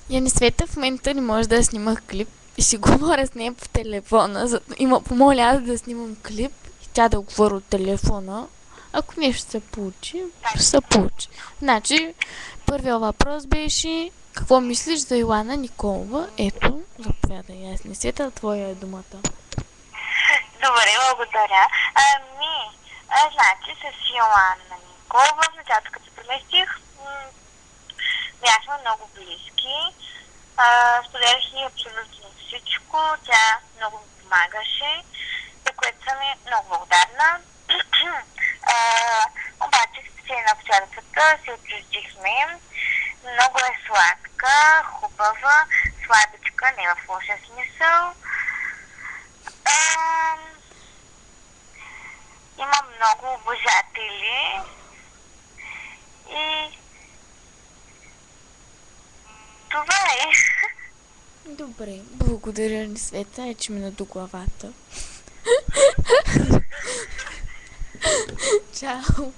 Яни Света в момента не може да снимах клип и си говоря с нея по телефона. Има помоля аз да снимам клип и тя да говори от телефона. Ако нещо се получи, ще се получи. Значи, първият въпрос беше какво мислиш за Йоана Николова? Ето, заповядай, Ясни Света, твоя е думата. Добре, благодаря. Значи с Йоанна Николова, в началото като се преместих, бяхме много близки. Споделяше абсолютно всичко. Тя много ми помагаше, за което съм и много благодарна. Обаче с течение на обстоятелствата се отчуждихме. Много е сладка, хубава, сладичка, не в лошия смисъл. Има много обожатели и това е. Добре, благодаря ни Света, че ми надо главата. Чао!